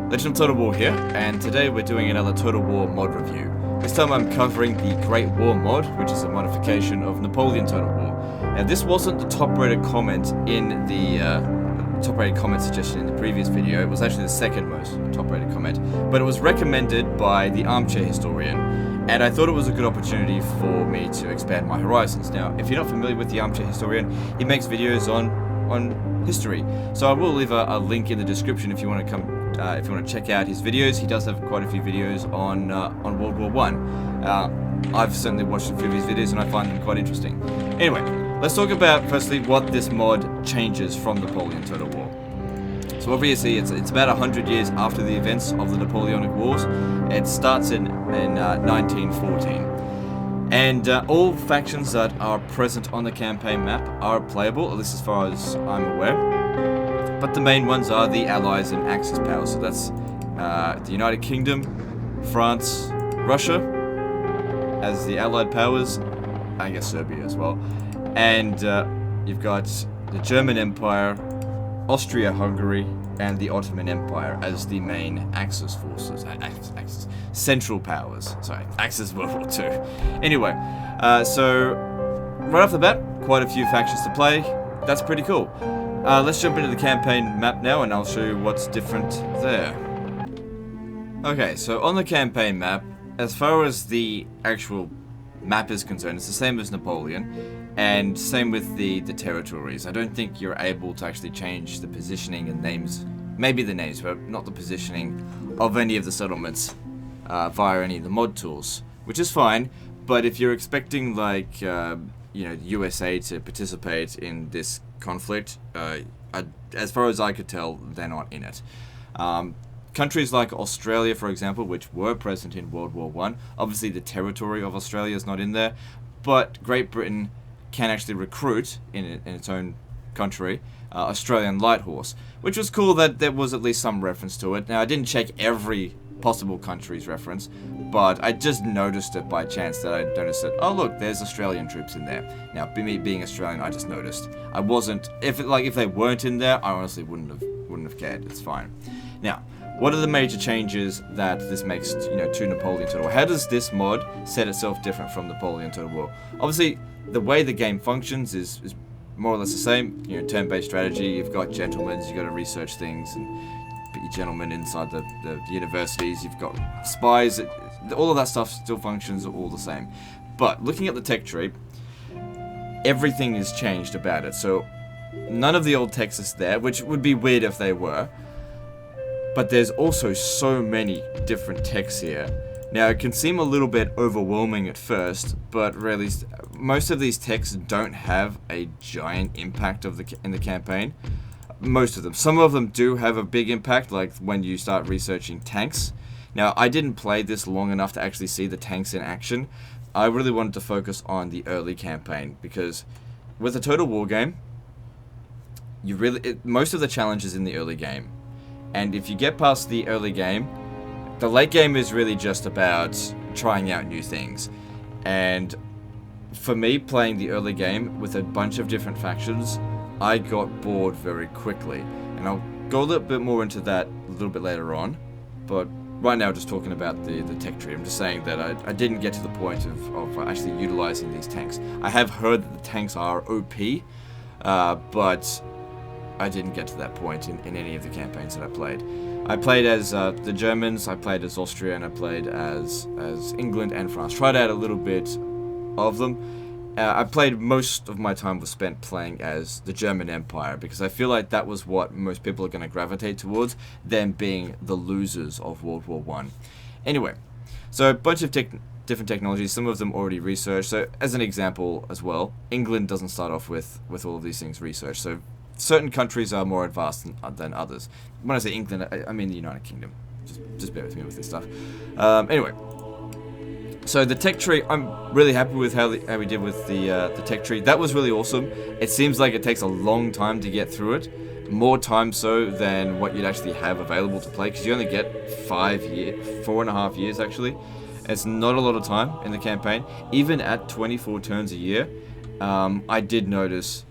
Legend of Total War here, and today we're doing another Total War mod review. This time I'm covering the Great War mod, which is a modification of Napoleon Total War. Now this wasn't the top rated comment in the top rated comment suggestion in the previous video. It was actually the second most top rated comment, but it was recommended by the Armchair Historian, and I thought it was a good opportunity for me to expand my horizons. Now, if you're not familiar with the Armchair Historian, he makes videos on history, so I will leave a link in the description if you want to come. If you want to check out his videos. He does have quite a few videos on World War I. I've certainly watched a few of his videos and I find them quite interesting. Anyway, let's talk about firstly what this mod changes from Napoleon Total War. So obviously it's about 100 years after the events of the Napoleonic Wars. It starts in 1914. And all factions that are present on the campaign map are playable, at least as far as I'm aware. But the main ones are the Allies and Axis powers. So that's the United Kingdom, France, Russia as the Allied powers, I guess Serbia as well. And you've got the German Empire, Austria-Hungary, and the Ottoman Empire as the main Axis forces. Axis, Central powers. Sorry, Axis World War II. Anyway, so right off the bat, quite a few factions to play. That's pretty cool. Let's jump into the campaign map now and I'll show you what's different there. Okay, so on the campaign map, as far as the actual map is concerned, it's the same as Napoleon, and same with the territories. I don't think you're able to actually change the positioning and names, maybe the names, but not the positioning of any of the settlements via any of the mod tools, which is fine, but if you're expecting like, USA to participate in this conflict, as far as I could tell, they're not in it. Countries like Australia, for example, which were present in World War I, obviously the territory of Australia is not in there, but Great Britain can actually recruit in its own country Australian Light Horse, which was cool that there was at least some reference to it. Now, I didn't check every possible country's reference, but I just noticed it by chance that I noticed that, oh look, there's Australian troops in there. Now, me being Australian, I just noticed. I wasn't, if they weren't in there, I honestly wouldn't have cared. It's fine. Now, what are the major changes that this makes, to Napoleon Total War? How does this mod set itself different from Napoleon Total War? Obviously, the way the game functions is more or less the same. Turn-based strategy. You've got gentlemen, you've got to research things and put your gentlemen inside the universities. You've got spies. All of that stuff still functions all the same. But looking at the tech tree, everything is changed about it. So none of the old text is there, which would be weird if they were. But there's also so many different texts here. Now, it can seem a little bit overwhelming at first, but really, most of these texts don't have a giant impact in the campaign. Most of them. Some of them do have a big impact, like when you start researching tanks. Now, I didn't play this long enough to actually see the tanks in action. I really wanted to focus on the early campaign, because with a Total War game, most of the challenge is in the early game. And if you get past the early game, the late game is really just about trying out new things. And for me, playing the early game with a bunch of different factions, I got bored very quickly. And I'll go a little bit more into that a little bit later on. But right now, just talking about the tech tree, I'm just saying that I didn't get to the point of actually utilizing these tanks. I have heard that the tanks are OP, but I didn't get to that point in any of the campaigns that I played. I played as the Germans, I played as Austria, and I played as England and France. Tried out a little bit of them. I played, most of my time was spent playing as the German Empire, because I feel like that was what most people are going to gravitate towards, them being the losers of World War I. Anyway, so a bunch of different technologies, some of them already researched. So as an example as well, England doesn't start off with all of these things researched. So certain countries are more advanced than others. When I say England, I mean the United Kingdom. Just bear with me with this stuff. Anyway, so the tech tree, I'm really happy with how we did with the tech tree. That was really awesome. It seems like it takes a long time to get through it. More time so than what you'd actually have available to play, because you only get 4.5 years actually. It's not a lot of time in the campaign. Even at 24 turns a year, I did notice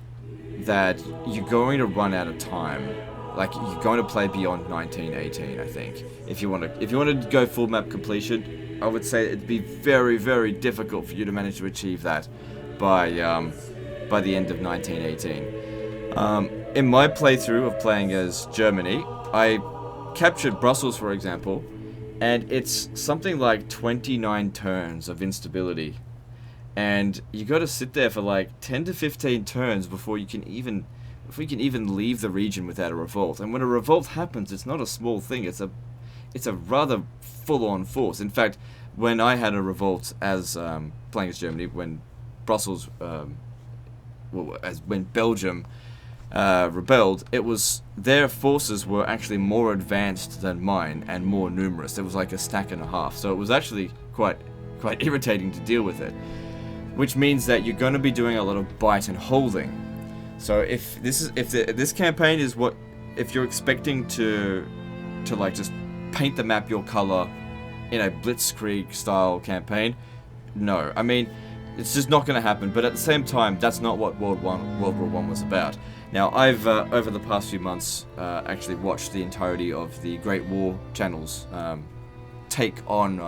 that you're going to run out of time like you're going to play beyond 1918. I think if you want to go full map completion, I would say it'd be very, very difficult for you to manage to achieve that by the end of 1918. In my playthrough of playing as Germany, I captured Brussels, for example, and it's something like 29 turns of instability. And you got to sit there for like 10 to 15 turns before you can even leave the region without a revolt. And when a revolt happens, it's not a small thing. It's a rather full-on force. In fact, when I had a revolt as playing as Germany, when Brussels, when Belgium rebelled, it was their forces were actually more advanced than mine and more numerous. It was like a stack and a half. So it was actually quite irritating to deal with it. Which means that you're going to be doing a lot of bite and holding. So if this campaign is if you're expecting to like just paint the map your color in a blitzkrieg style campaign, no. I mean, it's just not going to happen. But at the same time, that's not what World War I was about. Now, I've over the past few months actually watched the entirety of the Great War channel's take on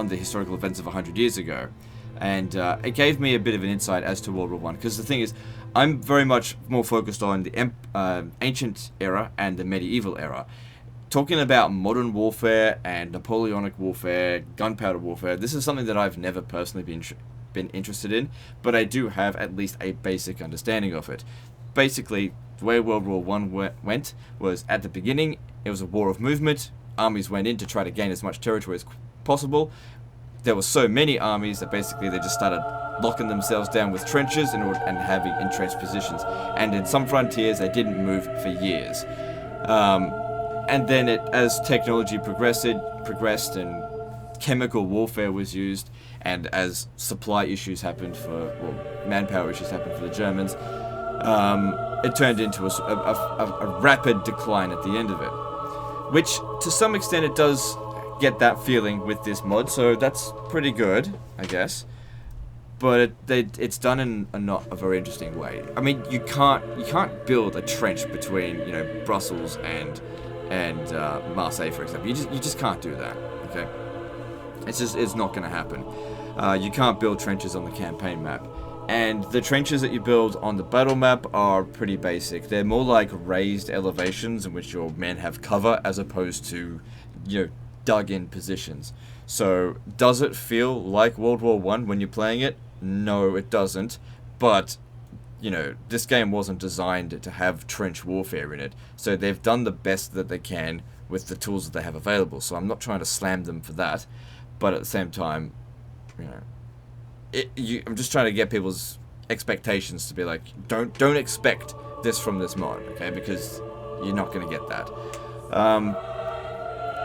the historical events of 100 years ago. And it gave me a bit of an insight as to World War I, because the thing is, I'm very much more focused on the ancient era and the medieval era. Talking about modern warfare and Napoleonic warfare, gunpowder warfare, this is something that I've never personally been interested in, but I do have at least a basic understanding of it. Basically, the way World War I went was, at the beginning, it was a war of movement. Armies went in to try to gain as much territory as possible. There were so many armies that basically they just started locking themselves down with trenches and having entrenched positions. And in some frontiers, they didn't move for years. And then as technology progressed and chemical warfare was used, and as supply issues happened manpower issues happened for the Germans, it turned into a rapid decline at the end of it. Which, to some extent, it does get that feeling with this mod, so that's pretty good, I guess. But it's done in not a very interesting way. I mean, you can't build a trench between Brussels and Marseille, for example. You just can't do that. Okay, it's not going to happen. You can't build trenches on the campaign map, and the trenches that you build on the battle map are pretty basic. They're more like raised elevations in which your men have cover, as opposed to dug in positions. So does it feel like World War I when you're playing it? No, it doesn't. But this game wasn't designed to have trench warfare in it, so they've done the best that they can with the tools that they have available. So I'm not trying to slam them for that, but at the same time, I'm just trying to get people's expectations to be like, don't expect this from this mod, okay? Because you're not going to get that.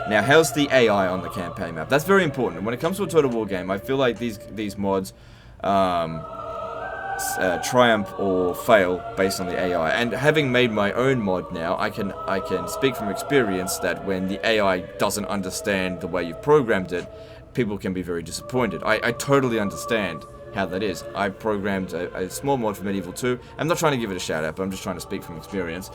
Now, how's the AI on the campaign map? That's very important. When it comes to a Total War game, I feel like these mods triumph or fail based on the AI. And having made my own mod now, I can speak from experience that when the AI doesn't understand the way you've programmed it, people can be very disappointed. I totally understand how that is. I programmed a small mod for Medieval 2. I'm not trying to give it a shout out, but I'm just trying to speak from experience.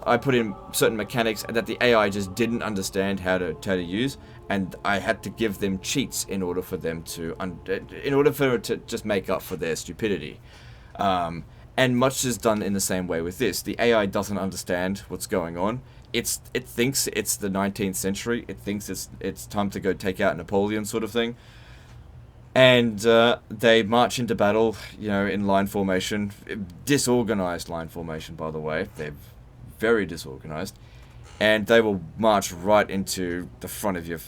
I put in certain mechanics that the AI just didn't understand how to use, and I had to give them cheats in order for them to just make up for their stupidity. And much is done in the same way with this. The AI doesn't understand what's going on. It thinks it's the 19th century. It thinks it's time to go take out Napoleon, sort of thing. And they march into battle, in line formation, disorganized line formation, by the way. They're very disorganized, and they will march right into the front of your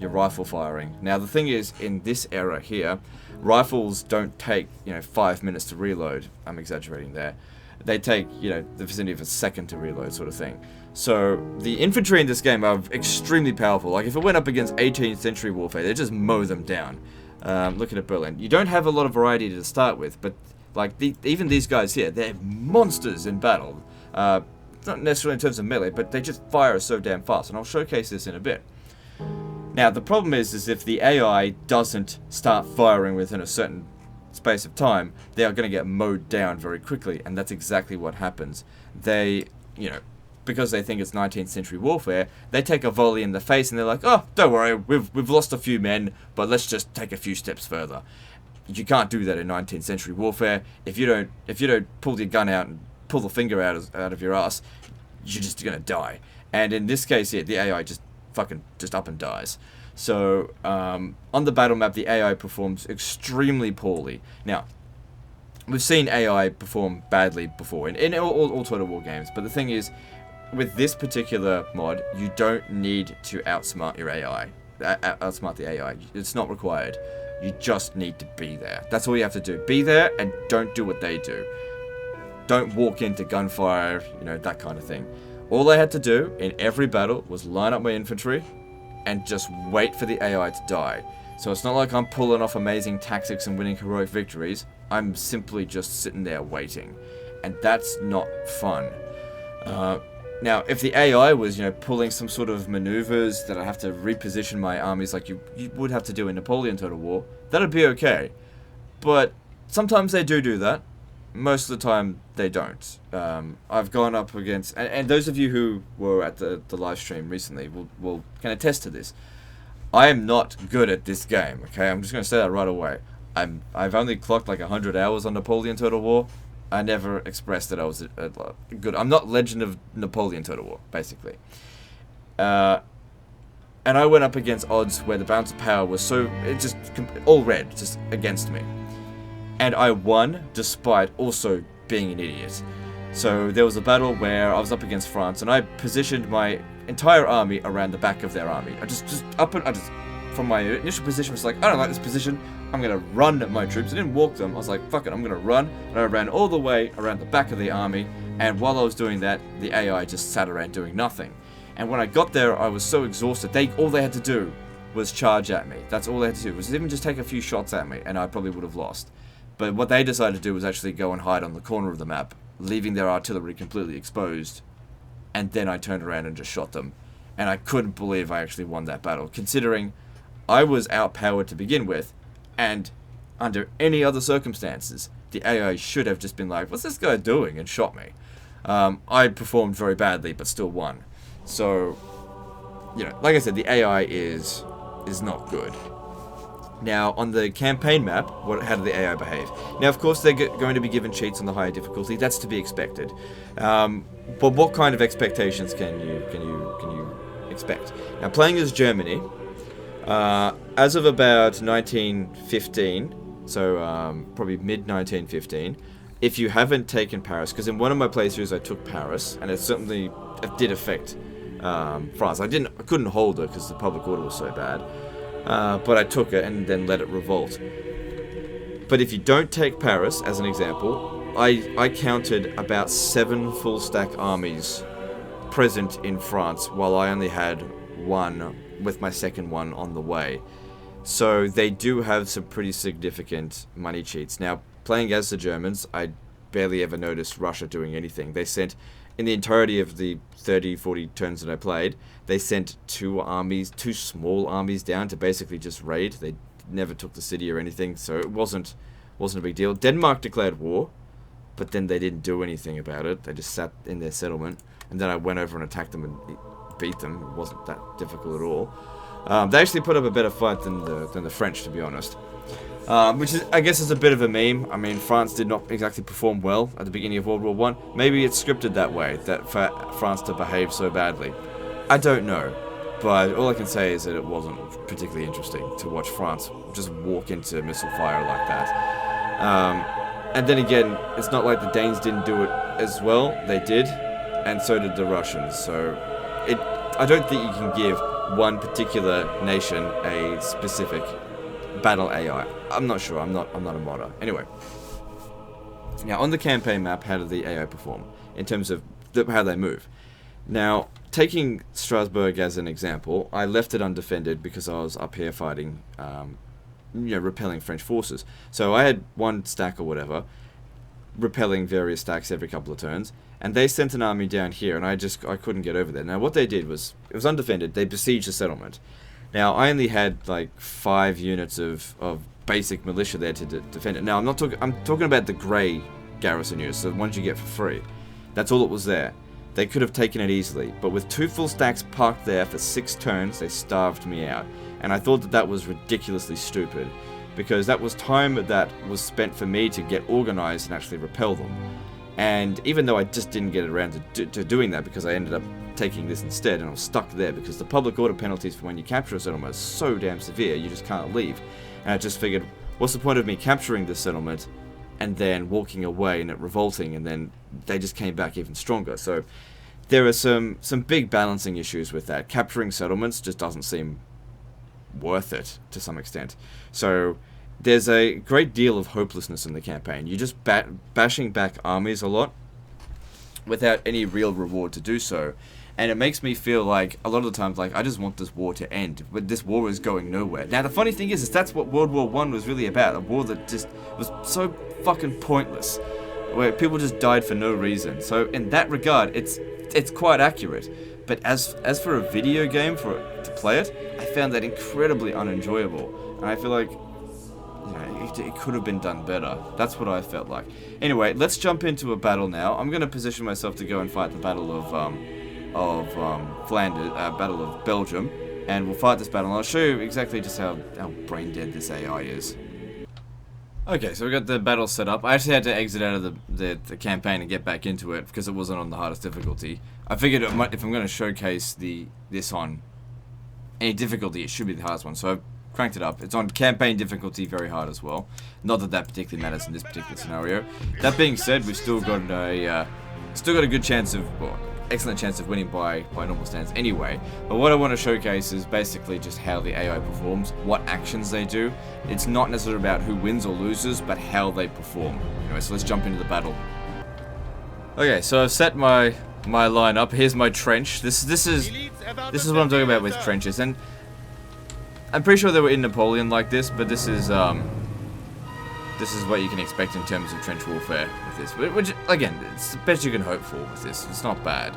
rifle firing. Now, the thing is, in this era here, rifles don't take 5 minutes to reload. I'm exaggerating there. They take the vicinity of a second to reload, sort of thing. So the infantry in this game are extremely powerful. Like, if it went up against 18th century warfare, they just mow them down. Looking at Berlin, you don't have a lot of variety to start with, but even these guys here, they're monsters in battle. Not necessarily in terms of melee, but they just fire so damn fast, and I'll showcase this in a bit. Now, the problem is if the AI doesn't start firing within a certain space of time, they are going to get mowed down very quickly, and that's exactly what happens. They, because they think it's 19th century warfare, they take a volley in the face and they're like, oh, don't worry, we've lost a few men, but let's just take a few steps further. You can't do that in 19th century warfare. If you don't pull your gun out and pull the finger out of your ass, you're just gonna die. And in this case, the AI just up and dies. So on the battle map, the AI performs extremely poorly. Now, we've seen AI perform badly before in all Total War games, but the thing is, with this particular mod, you don't need to outsmart your AI. Outsmart the AI. It's not required. You just need to be there. That's all you have to do. Be there and don't do what they do. Don't walk into gunfire, that kind of thing. All I had to do in every battle was line up my infantry and just wait for the AI to die. So it's not like I'm pulling off amazing tactics and winning heroic victories. I'm simply just sitting there waiting. And that's not fun. Now, if the AI was, pulling some sort of maneuvers that I have to reposition my armies like you would have to do in Napoleon Total War, that'd be okay. But sometimes they do that. Most of the time, they don't. I've gone up against... And those of you who were at the live stream recently will can attest to this. I am not good at this game, okay? I'm just going to say that right away. I've only clocked like 100 hours on Napoleon Total War. I never expressed that I was good. I'm not Legend of Napoleon Total War, basically. And I went up against odds where the balance of power was just all red, just against me. And I won, despite also being an idiot. So there was a battle where I was up against France, and I positioned my entire army around the back of their army. From my initial position, was like, I don't like this position. I'm going to run my troops. I didn't walk them. I was like, fuck it, I'm going to run. And I ran all the way around the back of the army. And while I was doing that, the AI just sat around doing nothing. And when I got there, I was so exhausted. All they had to do was charge at me. That's all they had to do. Was even just take a few shots at me, and I probably would have lost. But what they decided to do was actually go and hide on the corner of the map, leaving their artillery completely exposed. And then I turned around and just shot them. And I couldn't believe I actually won that battle, considering I was outpowered to begin with. And under any other circumstances, the AI should have just been like, what's this guy doing? And shot me. I performed very badly, but still won. So, like I said, the AI is not good. Now, on the campaign map, how did the AI behave? Now, of course, they're going to be given cheats on the higher difficulty. That's to be expected. But what kind of expectations can you expect? Now, playing as Germany, as of about 1915, so probably mid-1915, if you haven't taken Paris, because in one of my playthroughs I took Paris, and it certainly did affect France. I couldn't hold it because the public order was so bad, but I took it and then let it revolt. But if you don't take Paris, as an example, I counted about 7 full-stack armies present in France, while I only had 1 with my second one on the way. So they do have some pretty significant money cheats. Now, playing as the Germans, I barely ever noticed Russia doing anything. They sent, in the entirety of the 30-40 turns that I played, they sent 2 small armies down to basically just raid. They never took the city or anything, so it wasn't a big deal. Denmark declared war, but then they didn't do anything about it. They just sat in their settlement, and then I went over and attacked them and beat them. It wasn't that difficult at all. They actually put up a better fight than the French, to be honest. Which is, I guess, is a bit of a meme. I mean, France did not exactly perform well at the beginning of World War I. Maybe it's scripted that way, that for France to behave so badly. I don't know. But all I can say is that it wasn't particularly interesting to watch France just walk into missile fire like that. And then again, it's not like the Danes didn't do it as well. They did, and so did the Russians. So I don't think you can give one particular nation a specific battle AI. I'm not sure. I'm not a modder. Anyway. Now, on the campaign map, how did the AI perform in terms of how they move? Now, taking Strasbourg as an example, I left it undefended because I was up here fighting, repelling French forces. So I had 1 stack or whatever, repelling various stacks every couple of turns, and they sent an army down here, and I couldn't get over there. Now, what they did was, it was undefended. They besieged the settlement. Now, I only had like 5 units of basic militia there to defend it. Now, I'm talking about the grey garrison units, the ones you get for free. That's all that was there. They could have taken it easily, but with 2 full stacks parked there for 6 turns, they starved me out. And I thought that that was ridiculously stupid, because that was time that was spent for me to get organized and actually repel them. And even though I just didn't get around to doing that, because I ended up taking this instead, and I was stuck there, because the public order penalties for when you capture a settlement are so damn severe, you just can't leave. And I just figured, what's the point of me capturing this settlement and then walking away and it revolting, and then they just came back even stronger. So there are some big balancing issues with that. Capturing settlements just doesn't seem worth it to some extent. So there's a great deal of hopelessness in the campaign. You're just bashing back armies a lot without any real reward to do so. And it makes me feel like, a lot of the times, like, I just want this war to end, but this war is going nowhere. Now, the funny thing is that's what World War I was really about, a war that just was so fucking pointless, where people just died for no reason. So, in that regard, it's quite accurate. But as for a video game, to play it, I found that incredibly unenjoyable. And I feel like, you know, it could have been done better. That's what I felt like. Anyway, let's jump into a battle now. I'm going to position myself to go and fight the Battle of Flanders, Battle of Belgium, and we'll fight this battle, and I'll show you exactly just how brain dead this AI is. Okay, so we got the battle set up. I actually had to exit out of the campaign and get back into it because it wasn't on the hardest difficulty. I figured if I'm going to showcase this on any difficulty, it should be the hardest one, so I've cranked it up. It's on campaign difficulty, very hard as well. Not that particularly matters in this particular scenario. That being said, we've still got a good chance of, well, excellent chance of winning by normal standards anyway. But what I want to showcase is basically just how the AI performs, what actions they do. It's not necessarily about who wins or loses, but how they perform. Anyway, so let's jump into the battle. Okay, so I've set my line up. Here's my trench. This is what I'm talking about with trenches, and I'm pretty sure they were in Napoleon like this, but this is what you can expect in terms of trench warfare with this. Which, again, it's the best you can hope for with this. It's not bad.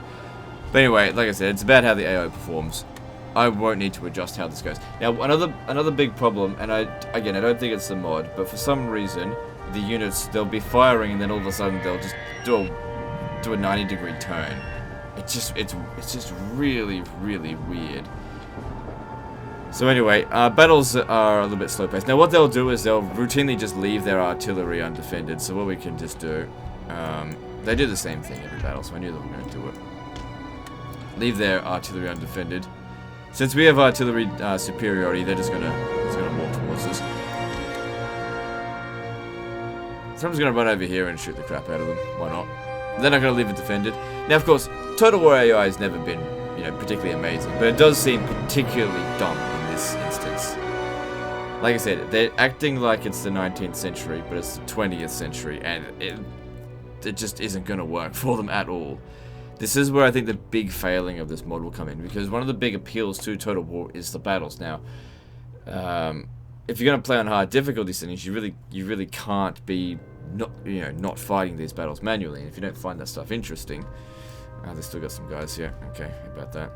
But anyway, like I said, it's about how the AI performs. I won't need to adjust how this goes. Now, another big problem, and I don't think it's the mod, but for some reason, the units, they'll be firing, and then all of a sudden they'll just do a 90-degree turn. It's just really, really weird. So anyway, battles are a little bit slow paced. Now what they'll do is they'll routinely just leave their artillery undefended. So what we can just do, they do the same thing every battle, so I knew they were going to do it. Leave their artillery undefended. Since we have artillery superiority, they're just gonna walk towards us. So I'm just gonna run over here and shoot the crap out of them. Why not? They're not gonna leave it defended. Now of course, Total War AI has never been, you know, particularly amazing, but it does seem particularly dumb in this instance. Like I said, they're acting like it's the 19th century, but it's the 20th century, and it just isn't going to work for them at all. This is where I think the big failing of this mod will come in, because one of the big appeals to Total War is the battles. Now, if you're going to play on hard difficulty settings, you really can't be not fighting these battles manually. And if you don't find that stuff interesting, they've still got some guys here. Okay, about that.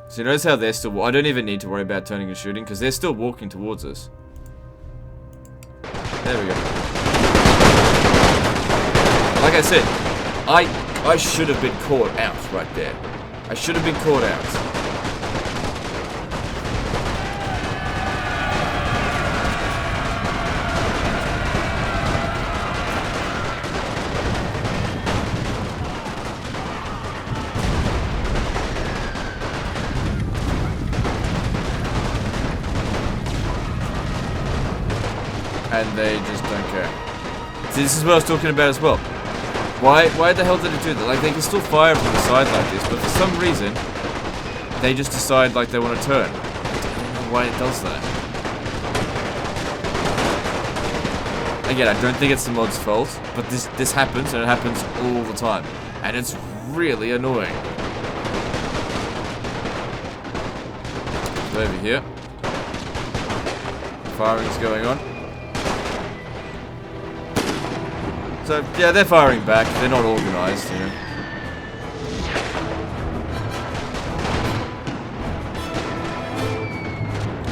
So you notice how they're still... I don't even need to worry about turning and shooting, because they're still walking towards us. There we go. Like I said, I should have been caught out right there. I should have been caught out. And they just don't care. See, this is what I was talking about as well. Why the hell did it do that? Like, they can still fire from the side like this, but for some reason, they just decide, like, they want to turn. I don't know why it does that. Again, I don't think it's the mod's fault, but this happens, and it happens all the time. And it's really annoying. So over here. Firing's going on. So, yeah, they're firing back. They're not organized, you know.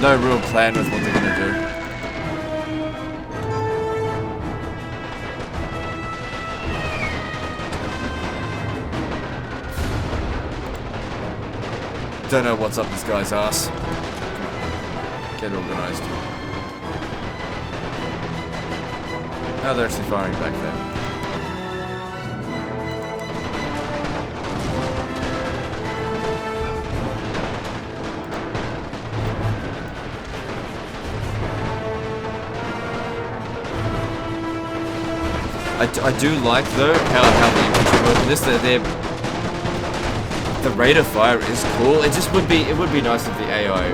no real plan with what they're gonna do. Don't know what's up this guy's ass. Get organized. Oh, they're actually firing back there. I do like though how the infantry work in this. The rate of fire is cool. It would be nice if the AI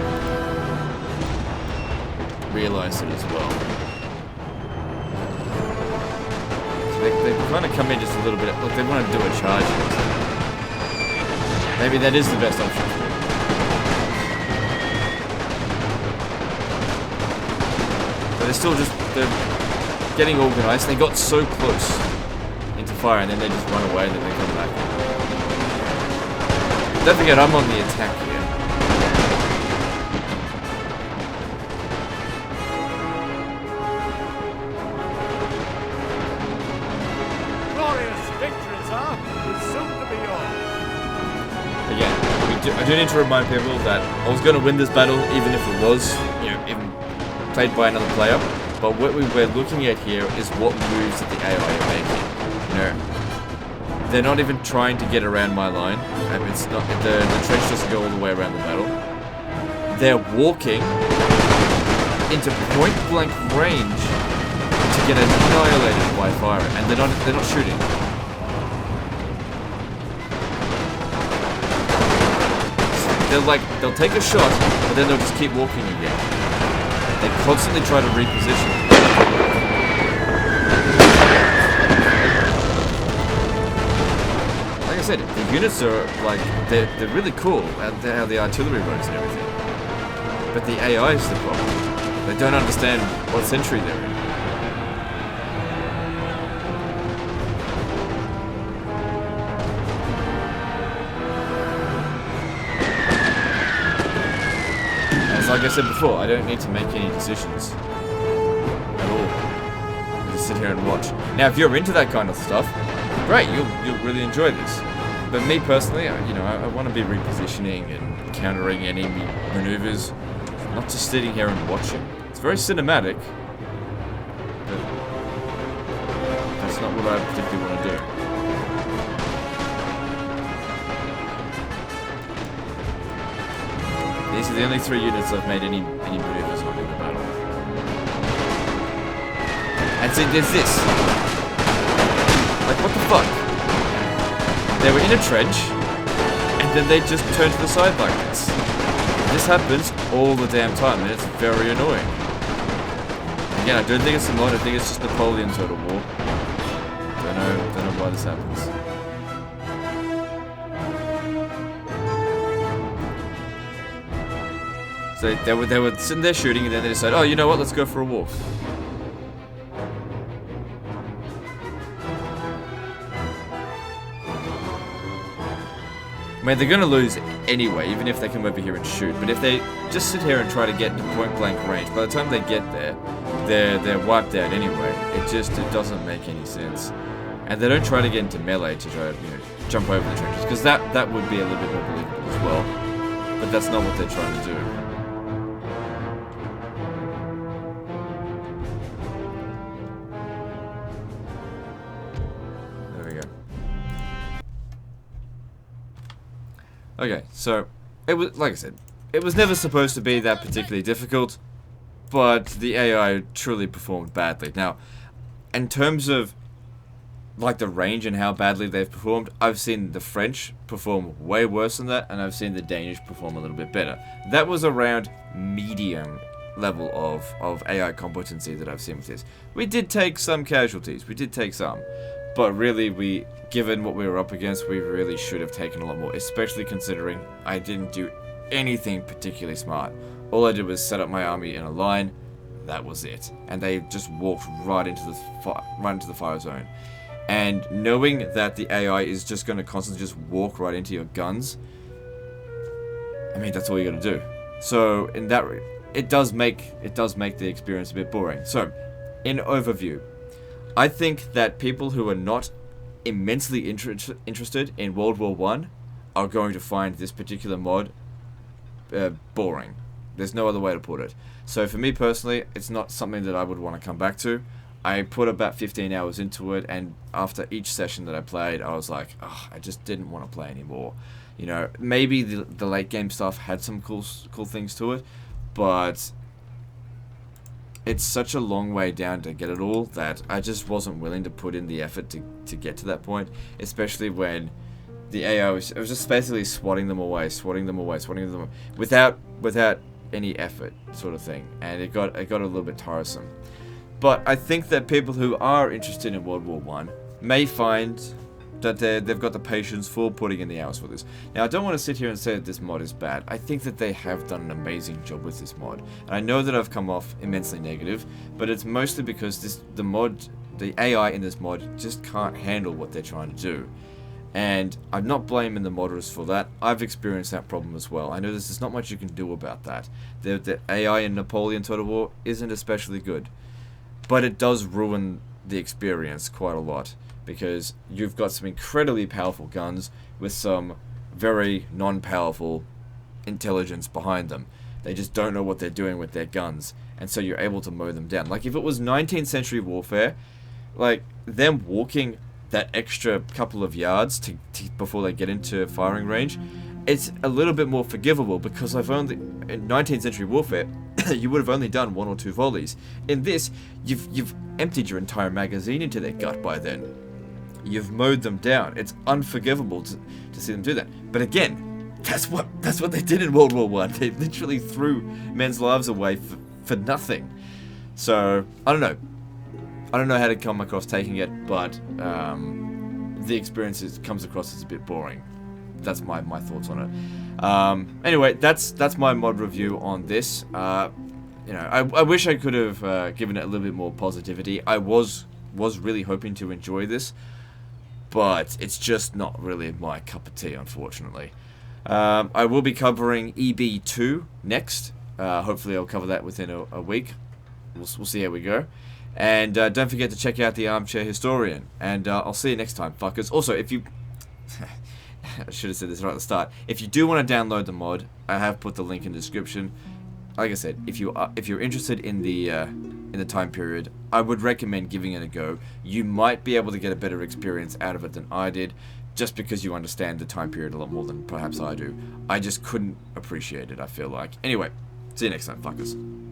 realized it as well. So they kind of come in just a little bit. Look, they want to do a charge. Maybe that is the best option. But they're getting organized. They got so close into fire, and then they just run away, and then they come back. Don't forget, I'm on the attack here. Glorious victories, huh? It's soon to be yours. Again, I do need to remind people that I was going to win this battle, even if it was, even played by another player. But what we're looking at here is what moves that the AI are making. They're not even trying to get around my line. It's not the trench doesn't go all the way around the battle. They're walking into point-blank range to get annihilated by fire, and they're not shooting. They'll take a shot, but then they'll just keep walking again. They constantly try to reposition. Like I said, the units are they're really cool at how the artillery works and everything. But the AI is the problem. They don't understand what century they're in. Like I said before, I don't need to make any decisions at all. I just sit here and watch. Now, if you're into that kind of stuff, great, you'll really enjoy this. But me personally, I want to be repositioning and countering enemy maneuvers, not just sitting here and watching. It's very cinematic, but that's not what I particularly want to do. These are the only 3 units I've made any maneuvers on in the battle. And see, there's this. Like, what the fuck? They were in a trench, and then they just turn to the side like this. This happens all the damn time, and it's very annoying. Again, I don't think it's a mod, I think it's just Napoleon Total War. Don't know why this happens. So they were sitting there shooting, and then they decided, oh, you know what, let's go for a walk. I mean, they're going to lose anyway, even if they come over here and shoot. But if they just sit here and try to get into point-blank range, by the time they get there, they're wiped out anyway. It doesn't make any sense. And they don't try to get into melee to try to, jump over the trenches, because that would be a little bit more believable as well. But that's not what they're trying to do. Okay, so, it was, like I said, it was never supposed to be that particularly difficult, but the AI truly performed badly. Now, in terms of, like, the range and how badly they've performed, I've seen the French perform way worse than that, and I've seen the Danish perform a little bit better. That was around medium level of AI competency that I've seen with this. We did take some casualties, we did take some. But really, given what we were up against, we really should have taken a lot more, especially considering I didn't do anything particularly smart. All I did was set up my army in a line, that was it. And they just walked right into the fire zone. And knowing that the AI is just going to constantly just walk right into your guns, I mean, that's all you got to do. So, in that it does make the experience a bit boring. So, in overview, I think that people who are not immensely interested in World War One are going to find this particular mod boring. There's no other way to put it. So for me personally, it's not something that I would want to come back to. I put about 15 hours into it, and after each session that I played, I was like, oh, I just didn't want to play anymore. You know, maybe the late game stuff had some cool things to it, but it's such a long way down to get it all that I just wasn't willing to put in the effort to get to that point, especially when the AI was just basically swatting them away, without any effort, sort of thing, and it got a little bit tiresome. But I think that people who are interested in World War One may find that they've got the patience for putting in the hours for this. Now, I don't want to sit here and say that this mod is bad. I think that they have done an amazing job with this mod. And I know that I've come off immensely negative, but it's mostly because the AI in this mod just can't handle what they're trying to do. And I'm not blaming the modders for that. I've experienced that problem as well. I know there's not much you can do about that. The AI in Napoleon Total War isn't especially good. But it does ruin the experience quite a lot, because you've got some incredibly powerful guns with some very non-powerful intelligence behind them. They just don't know what they're doing with their guns, and so you're able to mow them down. Like, if it was 19th century warfare, like, them walking that extra couple of yards before they get into firing range, it's a little bit more forgivable, because in 19th century warfare, you would have only done 1 or 2 volleys. In this, you've emptied your entire magazine into their gut by then. You've mowed them down. It's unforgivable to see them do that. But again, that's what they did in World War One. They literally threw men's lives away for nothing. So I don't know how to come across taking it, but the experience comes across as a bit boring. That's my thoughts on it. Anyway, that's my mod review on this. I wish I could have given it a little bit more positivity. I was really hoping to enjoy this, but it's just not really my cup of tea, unfortunately. I will be covering EB2 next. Hopefully I'll cover that within a week. We'll see how we go. And don't forget to check out the Armchair Historian. And I'll see you next time, fuckers. Also, if you... I should have said this right at the start. If you do want to download the mod, I have put the link in the description. Like I said, if you're interested in the time period, I would recommend giving it a go. You might be able to get a better experience out of it than I did, just because you understand the time period a lot more than perhaps I do. I just couldn't appreciate it, I feel like. Anyway, see you next time, fuckers.